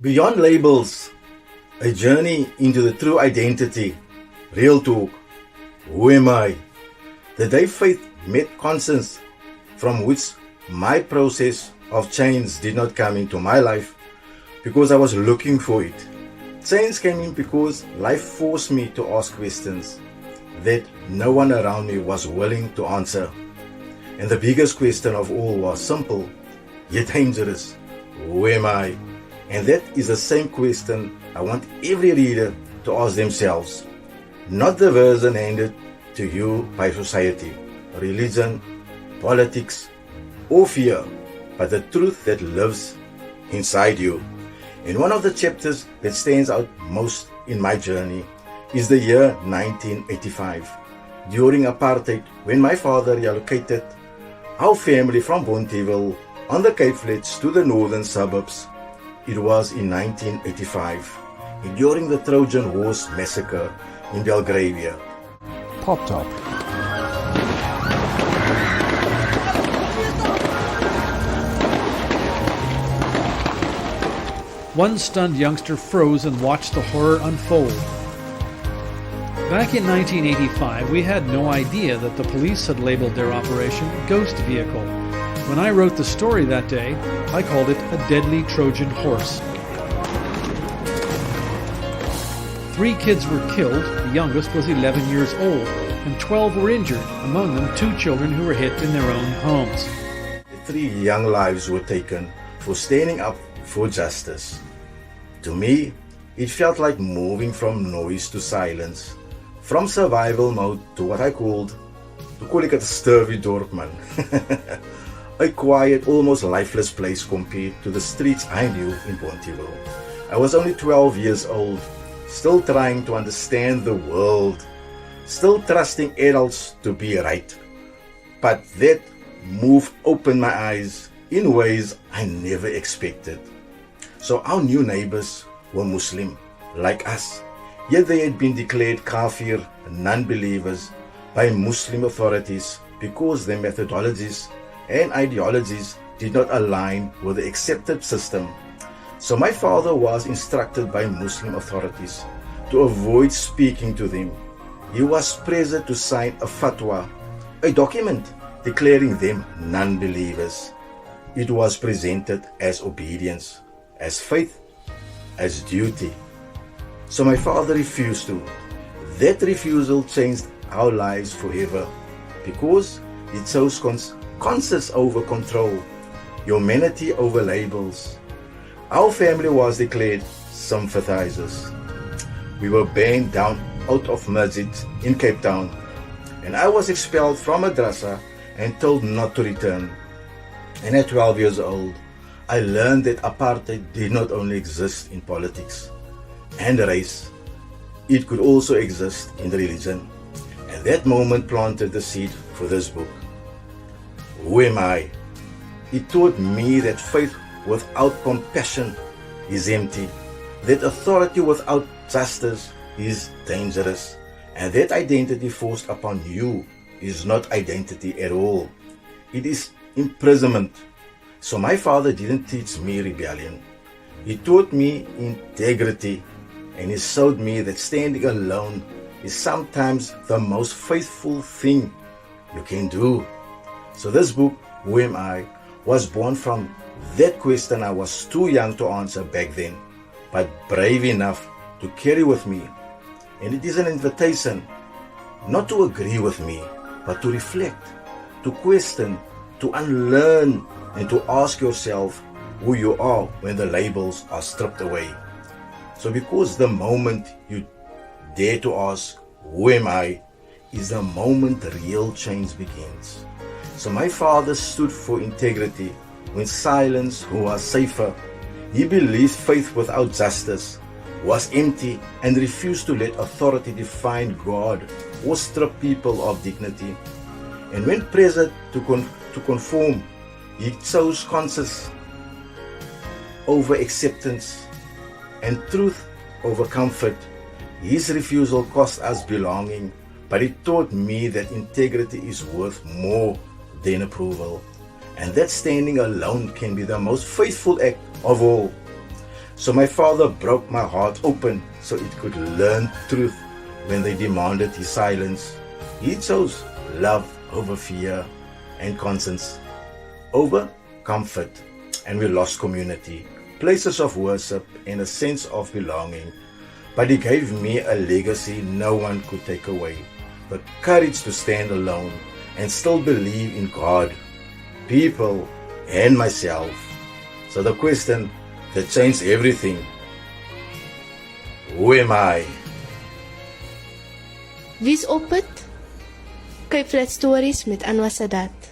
Beyond labels, a journey into the true identity, real talk. Who am I? The day faith met conscience, from which my process of change did not come into my life because I was looking for it. Change came in because life forced me to ask questions that no one around me was willing to answer. And the biggest question of all was simple, yet dangerous. Who am I? And that is the same question I want every reader to ask themselves. Not the version handed to you by society, religion, politics, or fear, but the truth that lives inside you. And one of the chapters that stands out most in my journey is the year 1985, during apartheid, when my father relocated our family from Bonteheuwel on the Cape Flats to the northern suburbs. It was in 1985, and during the Trojan Horse massacre in Belgravia. Pop Top. One stunned youngster froze and watched the horror unfold. Back in 1985, we had no idea that the police had labeled their operation Ghost Vehicle. When I wrote the story that day, I called it a deadly Trojan horse. 3 kids were killed, the youngest was 11 years old, and 12 were injured, among them 2 children who were hit in their own homes. 3 young lives were taken for standing up for justice. To me, it felt like moving from noise to silence, from survival mode to what I called, to call it a sturdy dorp man. A quiet, almost lifeless place compared to the streets I knew in Bonteheuwel. I was only 12 years old, still trying to understand the world, still trusting adults to be right. But that move opened my eyes in ways I never expected. So our new neighbors were Muslim, like us, yet they had been declared kafir, non-believers, by Muslim authorities because their methodologies and ideologies did not align with the accepted system. So my father was instructed by Muslim authorities to avoid speaking to them. He was pressured to sign a fatwa, a document declaring them non-believers. It was presented as obedience, as faith, as duty. So my father refused to. That refusal changed our lives forever because it chose conscience over control, humanity over labels. Our family was declared sympathizers. We were banned down out of masjid in Cape Town, and I was expelled from madrasa and told not to return. And at 12 years old, I learned that apartheid did not only exist in politics and race, it could also exist in religion. And that moment planted the seed for this book. Who am I? It taught me that faith without compassion is empty, that authority without justice is dangerous, and that identity forced upon you is not identity at all. It is imprisonment. So my father didn't teach me rebellion. He taught me integrity, and he showed me that standing alone is sometimes the most faithful thing you can do. So this book, Who Am I, was born from that question I was too young to answer back then, but brave enough to carry with me. And it is an invitation not to agree with me, but to reflect, to question, to unlearn, and to ask yourself who you are when the labels are stripped away. So because the moment you dare to ask, who am I, is the moment real change begins. So my father stood for integrity when silence was safer. He believed faith without justice was empty and refused to let authority define God or strip people of dignity. And when pressured to conform, he chose conscience over acceptance and truth over comfort. His refusal cost us belonging, but it taught me that integrity is worth more than approval, and that standing alone can be the most faithful act of all. So my father broke my heart open so it could learn truth when they demanded his silence. He chose love over fear and conscience over comfort, and we lost community, places of worship, and a sense of belonging. But he gave me a legacy no one could take away, the courage to stand alone and still believe in God, people, and myself. So the question that changed everything: who am I? Wie's op het? Kyk vir dit stories met Anwar Sadat.